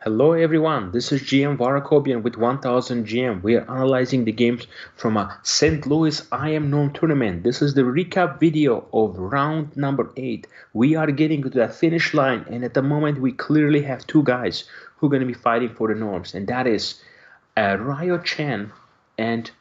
Hello everyone, this is GM Var Akobian with 1000 GM. We are analyzing the games from a St. Louis I Am Known tournament. This is the recap video of round number 8. We are getting to the finish line, and at the moment we clearly have two guys who are going to be fighting for the norms, and that is Ryo Chen and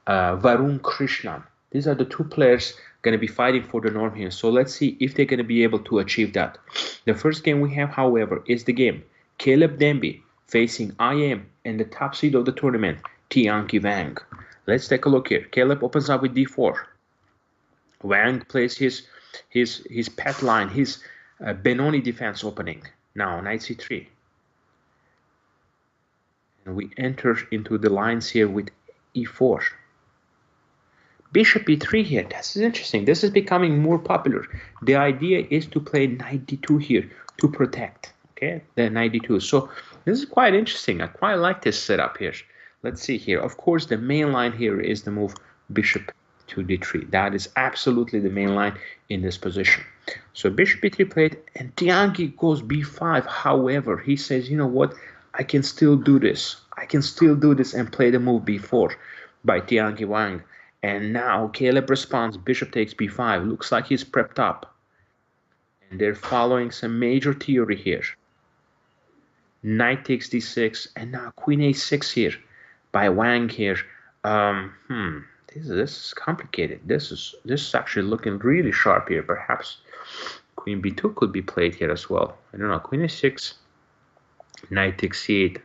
Varun Krishnan. These are the two players going to be fighting for the norm here. So let's see if they're going to be able to achieve that. The first game we have, however, is the game Caleb Denby facing IM and the top seed of the tournament, Tianqi Wang. Let's take a look here. Caleb opens up with d4. Wang plays his pet line, his Benoni defense opening. Now knight c3. And we enter into the lines here with e4. Bishop e3 here. This is interesting. This is becoming more popular. The idea is to play knight d2 here to protect. Okay, the knight d2. So this is quite interesting. I quite like this setup here. Let's see here. Of course, the main line here is the move bishop to d3. That is absolutely the main line in this position. So bishop e3 played, and Tianqi goes b5. However, he says, you know what? I can still do this. I can still do this and play the move b4 by Tianqi Wang. And now Caleb responds, bishop takes b5. Looks like he's prepped up. And they're following some major theory here. Knight takes d6, and now queen a6 here by Wang here. This is complicated. This is actually looking really sharp here. Perhaps queen b2 could be played here as well. I don't know. Queen a6, knight takes c8.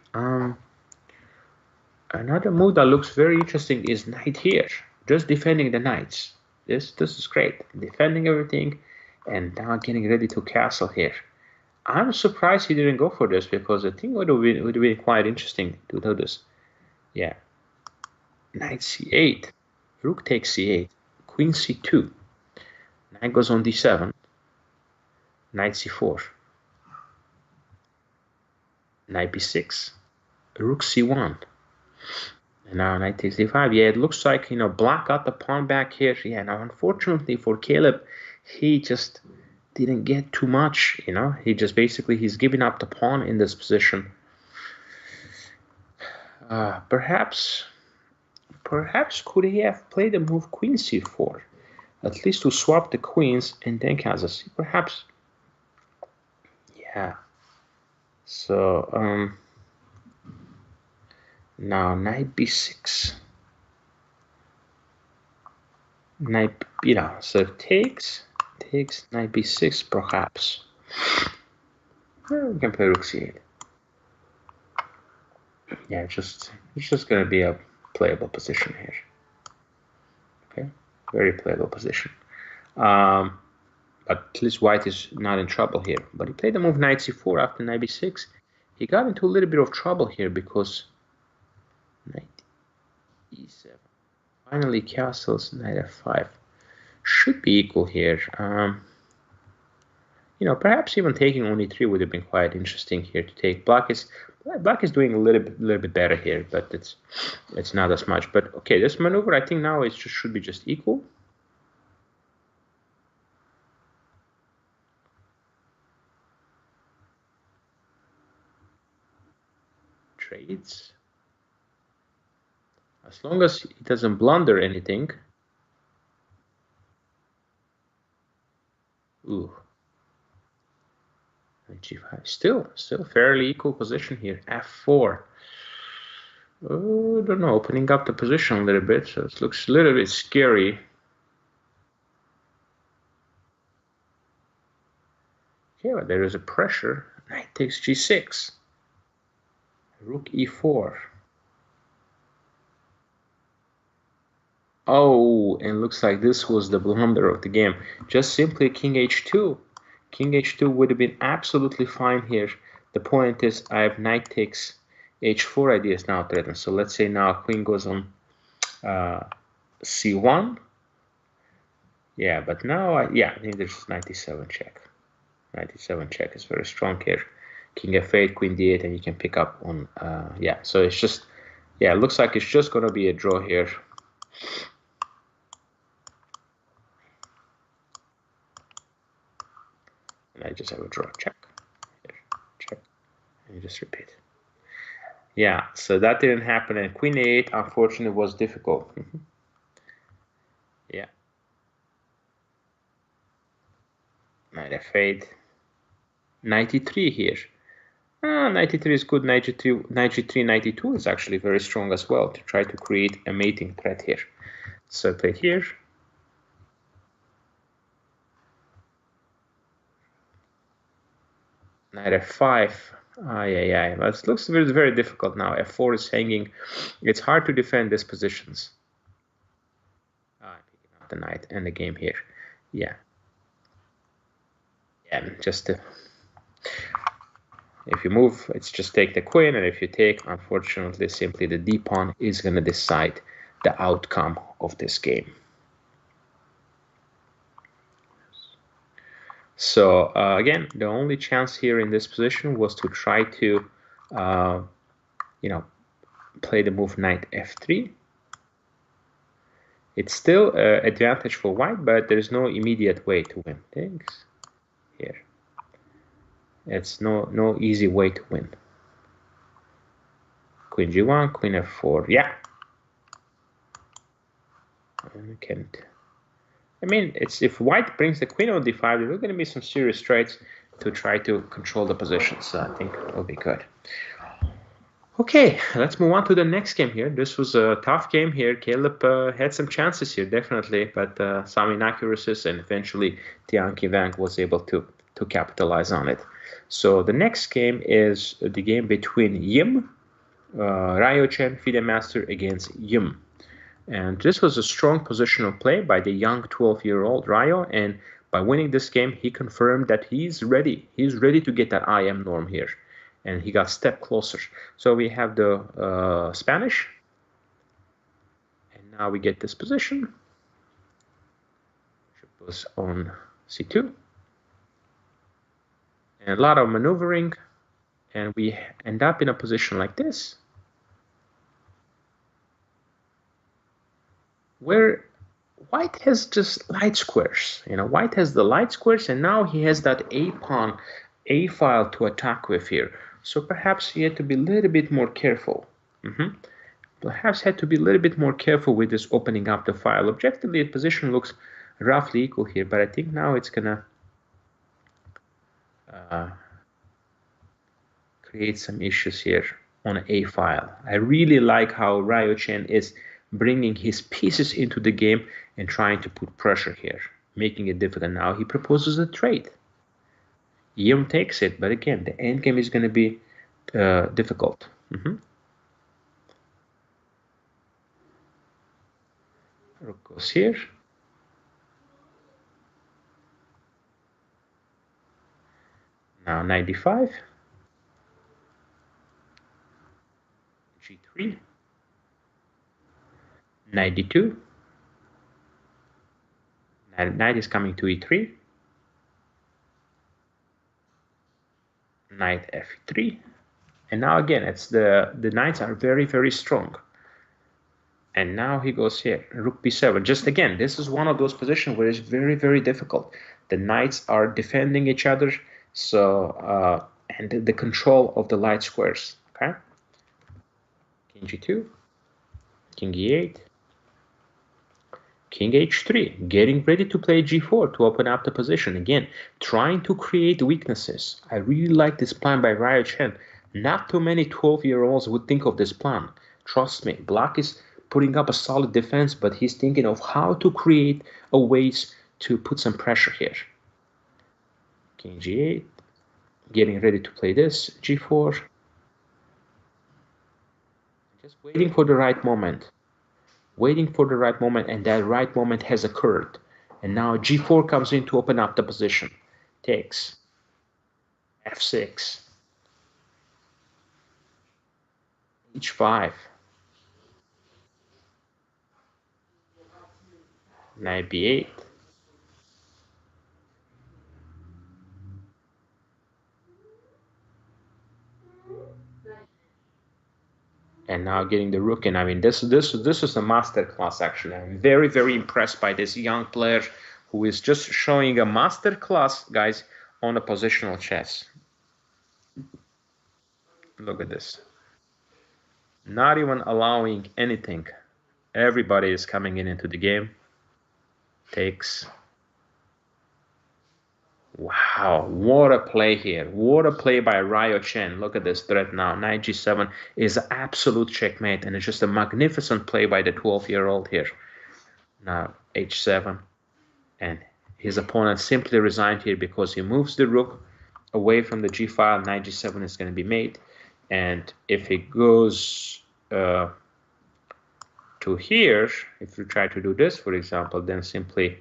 Another move that looks very interesting is knight here. Just defending the knights. This is great. Defending everything and now getting ready to castle here. I'm surprised he didn't go for this because I think it would have been quite interesting to do this. Yeah. Knight c8. Rook takes c8. Queen c2. Knight goes on d7. Knight c4. Knight b6. Rook c1. And now knight takes d5. Yeah, it looks like, black got the pawn back here. Yeah, now unfortunately for Caleb, he just didn't get too much, He just he's giving up the pawn in this position. Perhaps could he have played the move queen c4, at least to swap the queens and then castle c. Perhaps. Yeah. So now knight b6. Knight, so takes knight b6 perhaps. We can play rook c8. Yeah, it's just going to be a playable position here. Okay, very playable position. But at least white is not in trouble here. But he played the move knight c4 after knight b6. He got into a little bit of trouble here because knight e7. Finally castles knight f5. Should be equal here. Perhaps even taking only 3 would have been quite interesting here to take. Black is doing a little bit better here, but it's not as much. But okay, this maneuver I think now should be just equal. Trades. As long as he doesn't blunder anything. Ooh. G5. Still fairly equal position here. F4. Oh, I don't know, opening up the position a little bit, so it looks a little bit scary. Okay, but there is a pressure. Knight takes g6. Rook e4. Oh, and looks like this was the blunder of the game. Just simply king h2. King h2 would have been absolutely fine here. The point is I have knight takes h4 ideas now threatened. So let's say now queen goes on c1. Yeah, but now I think there's knight d7 check. Knight d7 check is very strong here. King f8, queen d8, and you can pick up on so it's just it looks like it's just gonna be a draw here. And I just have a draw check here, check, Let me just repeat. Yeah, so that didn't happen, and queen a8 unfortunately was difficult. Yeah. Knight f8. 93 here. 93 is good. 93, 92 is actually very strong as well to try to create a mating threat here. So I play here. Knight f5. That looks very, very difficult now. f4 is hanging. It's hard to defend these positions. I'm picking up the knight and the game here. Yeah. Yeah, just if you move, it's just take the queen, and if you take, unfortunately, simply the d pawn is going to decide the outcome of this game. So again, the only chance here in this position was to try to, play the move knight f3. It's still an advantage for white, but there is no immediate way to win. Thanks. Here, it's no easy way to win. Queen g1, queen f4. Yeah. I mean, it's if white brings the queen on d5, there are going to be some serious trades to try to control the position. So I think it'll be good. Okay, let's move on to the next game here. This was a tough game here. Caleb had some chances here, definitely, but some inaccuracies, and eventually Tianqi Wang was able to capitalize on it. So the next game is the game between Yim, Ryo Chen, FIDE Master, against Yim. And this was a strong positional play by the young 12-year-old Ryo, and by winning this game, he confirmed that he's ready. He's ready to get that IM norm here. And he got a step closer. So we have the Spanish. And now we get this position. Bishop was on c2. And a lot of maneuvering. And we end up in a position like this, where white has just light squares. White has the light squares, and now he has that a pawn, a file to attack with here. So perhaps he had to be a little bit more careful. Perhaps had to be a little bit more careful with this opening up the file. Objectively, the position looks roughly equal here, but I think now it's gonna create some issues here on a file. I really like how Ryo Chen is bringing his pieces into the game and trying to put pressure here, making it difficult. Now he proposes a trade. Yim takes it, but again, the endgame is going to be difficult. Rook goes here. Now 95. G3. 92. Knight is coming to e3. Knight f3. And now again, it's the knights are very, very strong. And now he goes here, rook b7. Just again, this is one of those positions where it's very, very difficult. The knights are defending each other, so and the control of the light squares. Okay. King g2, king e8, king h3, getting ready to play g4 to open up the position. Again, trying to create weaknesses. I really like this plan by Ryo Chen. Not too many 12-year-olds would think of this plan. Trust me, Black is putting up a solid defense, but he's thinking of how to create a ways to put some pressure here. King g8, getting ready to play this, g4. Just waiting for the right moment. Waiting for the right moment, and that right moment has occurred. And now g4 comes in to open up the position. Takes. f6. h5. Knight b8. And now getting the rook in. I mean, this is a master class, actually. I'm very, very impressed by this young player who is just showing a master class, guys, on a positional chess. Look at this. Not even allowing anything. Everybody is coming into the game. Takes. Wow, what a play here. What a play by Ryo Chen. Look at this threat now. Knight G7 is absolute checkmate, and it's just a magnificent play by the 12-year-old here. Now H7, and his opponent simply resigned here because he moves the rook away from the G file. Knight G7 is going to be made, and if he goes to here, if you try to do this, for example, then simply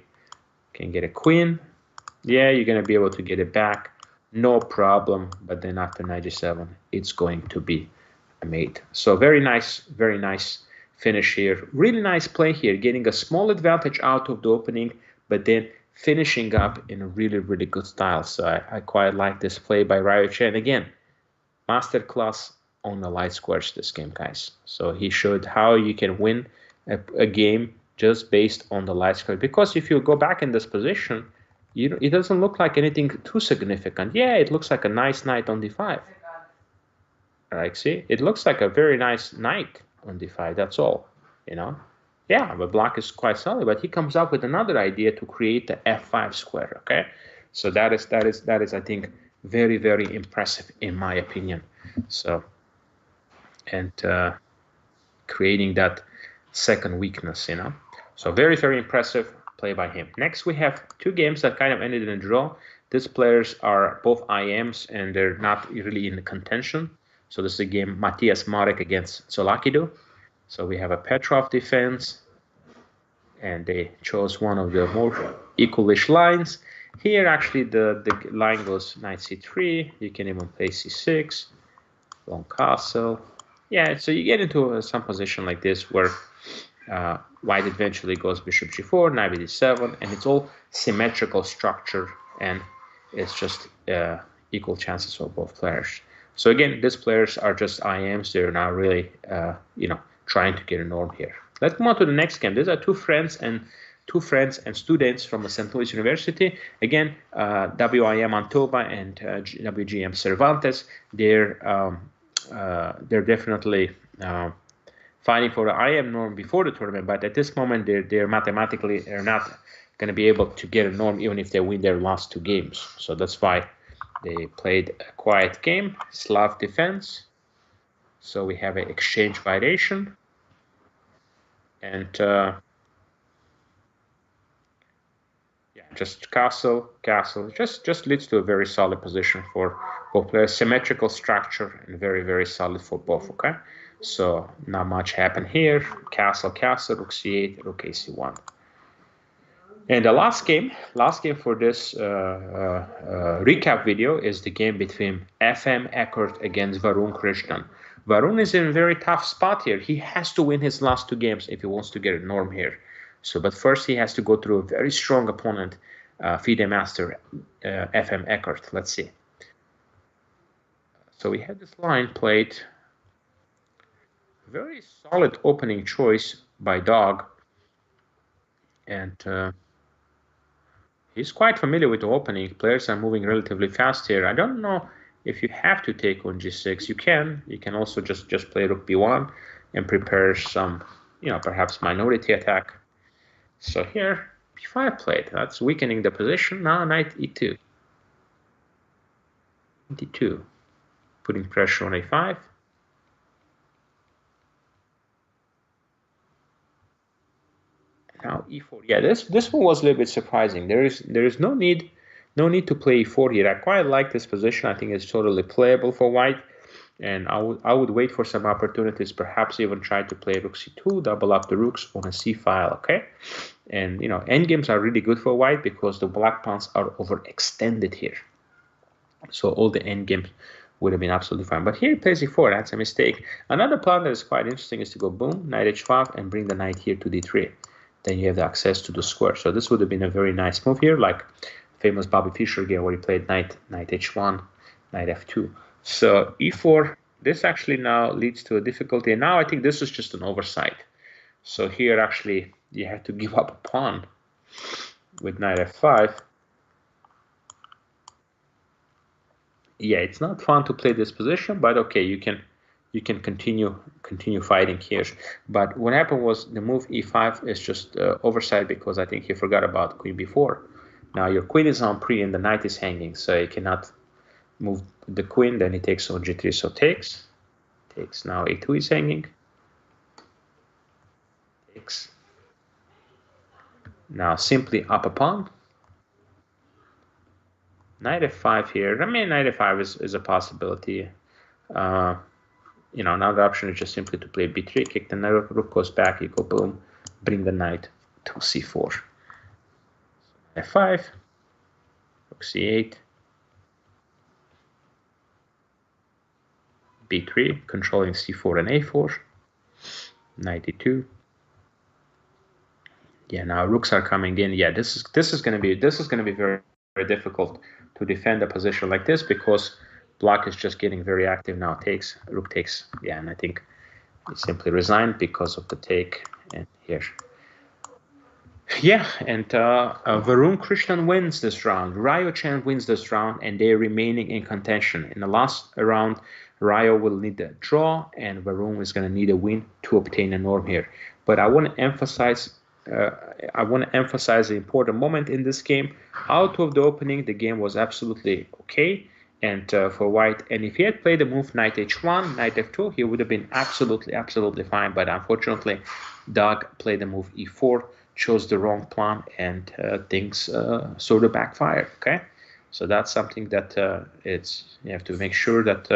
can get a queen. Yeah, you're going to be able to get it back, no problem. But then after Knight G7, it's going to be a mate. So very nice finish here. Really nice play here, getting a small advantage out of the opening, but then finishing up in a really, really good style. So I quite like this play by Ryo Chen. Again, masterclass on the light squares this game, guys. So he showed how you can win a game just based on the light square. Because if you go back in this position, it doesn't look like anything too significant. Yeah, it looks like a nice knight on d5. Like, see, it looks like a very nice knight on d5. That's all, you know. Yeah, the black is quite solid, but he comes up with another idea to create the f5 square. Okay, so that is I think very, very impressive in my opinion. So, and creating that second weakness, you know. So very, very impressive play by him. Next, we have two games that kind of ended in a draw. These players are both IMs, and they're not really in the contention. So this is a game Matthias Marek against Zolakidu. So we have a Petrov defense, and they chose one of the more equalish lines. Here, actually, the line goes knight c3. You can even play c6, long castle. Yeah, so you get into some position like this where white eventually goes bishop g4, knight d7, and it's all symmetrical structure, and it's just equal chances for both players. So again, these players are just IMs. They're not really, trying to get a norm here. Let's move on to the next game. These are two friends and students from the St. Louis University. Again, WIM Antoba and WGM Cervantes. They're definitely fighting for the IM norm before the tournament, but at this moment they're mathematically not going to be able to get a norm even if they win their last two games. So that's why they played a quiet game, Slav defense. So we have an exchange variation, and just castle, just leads to a very solid position for both players. Symmetrical structure and very, very solid for both. Okay, so not much happened here. Castle, rook c8, rook ac1. And the last game for this recap video is the game between FM Eckert against Varun Krishnan. Varun is in a very tough spot here. He has to win his last two games if he wants to get a norm here. So, but first he has to go through a very strong opponent, FIDE master FM Eckert. Let's see. So we had this line played. Very solid opening choice by Dog, and he's quite familiar with the opening. Players are moving relatively fast here. I don't know if you have to take on g6. You can also just play rook b1 and prepare some, perhaps minority attack. So here b5 played. That's weakening the position. Now knight e2. d2, putting pressure on a5. Now e4. Yeah, this one was a little bit surprising. There is no need to play e4 here. I quite like this position. I think it's totally playable for white, and I would wait for some opportunities. Perhaps even try to play rook c2, double up the rooks on a c file. Okay, and endgames are really good for white because the black pawns are overextended here. So all the endgames would have been absolutely fine. But here he plays e4. That's a mistake. Another plan that is quite interesting is to go boom, knight h5, and bring the knight here to d3. Then you have the access to the square. So this would have been a very nice move here, like famous Bobby Fischer game where he played knight h1, knight f2. So e4, this actually now leads to a difficulty. And now I think this is just an oversight. So here actually you have to give up a pawn with knight f5. yeah, it's not fun to play this position, but okay, you can continue fighting here. But what happened was the move e5 is just oversight because I think he forgot about queen b4. Now your queen is on pre and the knight is hanging, so you cannot move the queen. Then he takes on g3, so takes. Now a2 is hanging. Takes. Now simply up a pawn. Knight f5 here. I mean, knight f5 is a possibility. You know, another option is just simply to play b3, kick the knight, rook goes back, you go boom, bring the knight to c4. f5, rook c8, b3, controlling c4 and a4, knight e2. Yeah, now rooks are coming in. Yeah, this is going to be very, very difficult to defend a position like this because black is just getting very active now. Takes, rook takes. Yeah, and I think he simply resigned because of the take. And here, yeah, and Varun Krishnan wins this round. Ryo Chan wins this round, and they're remaining in contention. In the last round, Ryo will need a draw, and Varun is going to need a win to obtain a norm here. But I want to emphasize. The important moment in this game. Out of the opening, the game was absolutely okay, and for white. And if he had played the move knight h1, knight f2, he would have been absolutely fine. But unfortunately, Doug played the move e4, chose the wrong plan, and things sort of backfired. Okay, so that's something that you have to make sure that.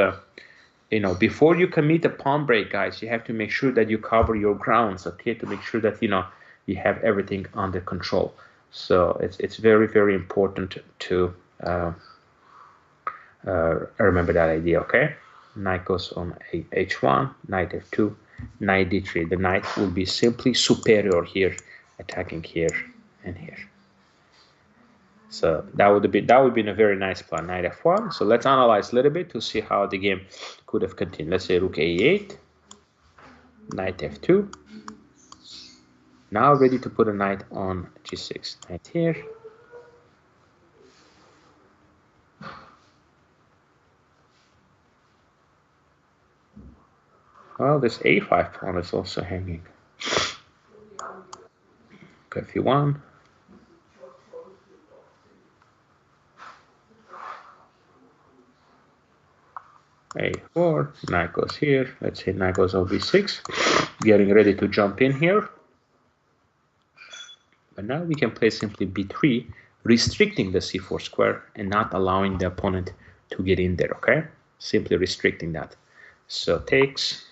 You know, before you commit a pawn break, guys, you have to make sure that you cover your grounds. Okay, to make sure that you have everything under control. So it's very, very important to remember that idea. Okay, knight goes on h1, knight f2, knight d3. The knight will be simply superior here, attacking here and here. So that would be a very nice plan, knight f1. So let's analyze a little bit to see how the game could have continued. Let's say rook a8, knight f2. Now ready to put a knight on g6. Knight here. Well, this a5 pawn is also hanging. Okay, f1. a4, knight goes here. Let's say knight goes on b6. Getting ready to jump in here. But now we can play simply b3, restricting the c4 square and not allowing the opponent to get in there, okay? Simply restricting that. So takes,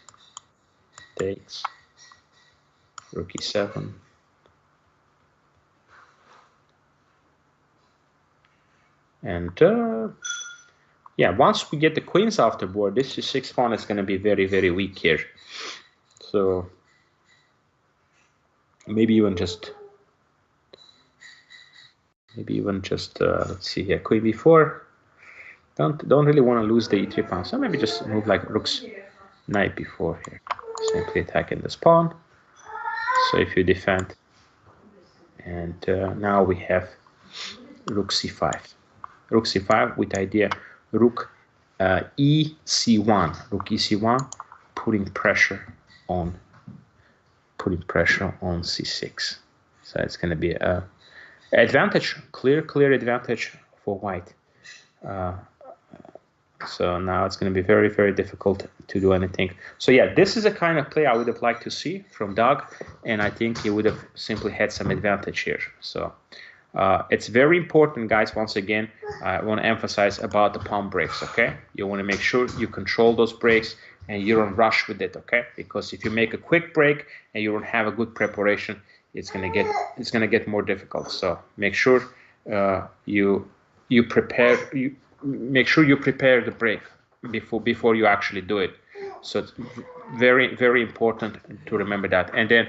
rook e7. And yeah, once we get the queens off the board, this c6 pawn is going to be very, very weak here. So maybe even just let's see here, queen b4. Don't really want to lose the e3 pawn, so maybe just move like rook's knight b4 here, simply attacking this pawn. So if you defend, and now we have rook c5, with idea rook ec1, putting pressure on c6. So it's going to be a advantage, clear advantage for white. So now it's going to be very, very difficult to do anything. So yeah, this is a kind of play I would have liked to see from Doug, and I think he would have simply had some advantage here. So it's very important, guys. Once again, I want to emphasize about the pawn breaks. Okay, you want to make sure you control those breaks and you don't rush with it. Okay, because if you make a quick break and you don't have a good preparation, it's gonna get more difficult. So make sure make sure you prepare the break before you actually do it. So it's very, very important to remember that. And then,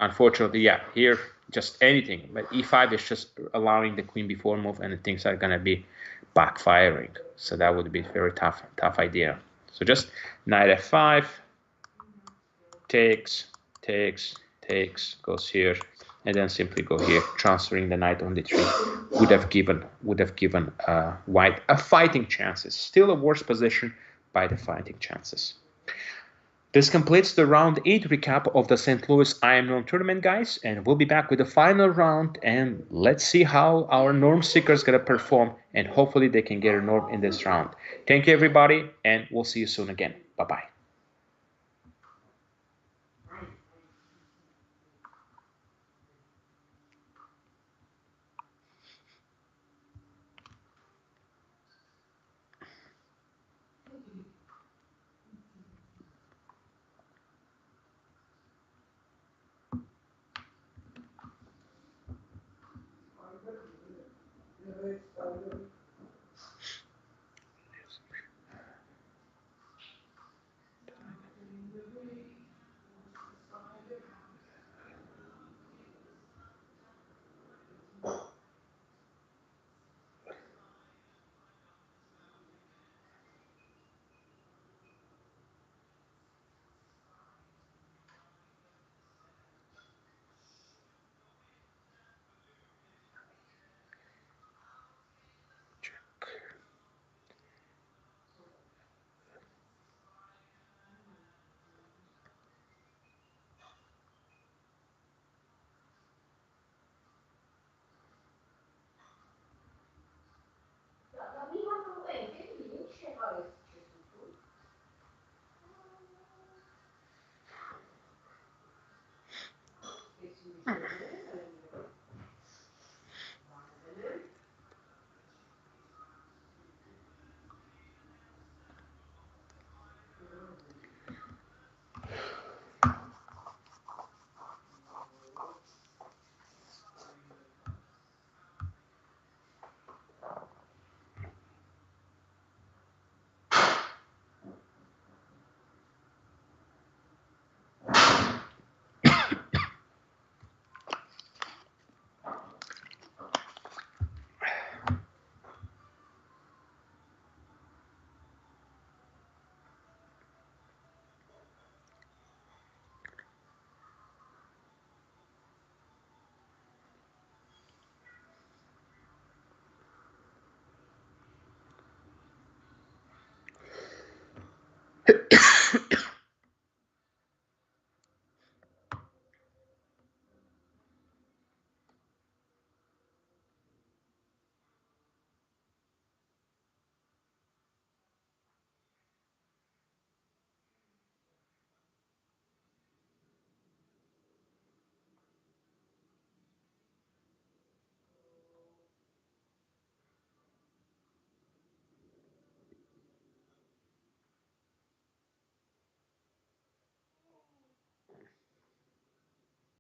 unfortunately, yeah, here just anything, but e5 is just allowing the queen b4 move, and the things are gonna be backfiring. So that would be a very tough idea. So just knight f5, takes, goes here, and then simply go here, transferring the knight on d3 would have given white a fighting chances. Still a worse position by the fighting chances. This completes the round 8 recap of the St. Louis IM tournament, guys, and we'll be back with the final round, and let's see how our norm seekers gonna perform, and hopefully they can get a norm in this round. Thank you, everybody, and we'll see you soon again. Bye-bye.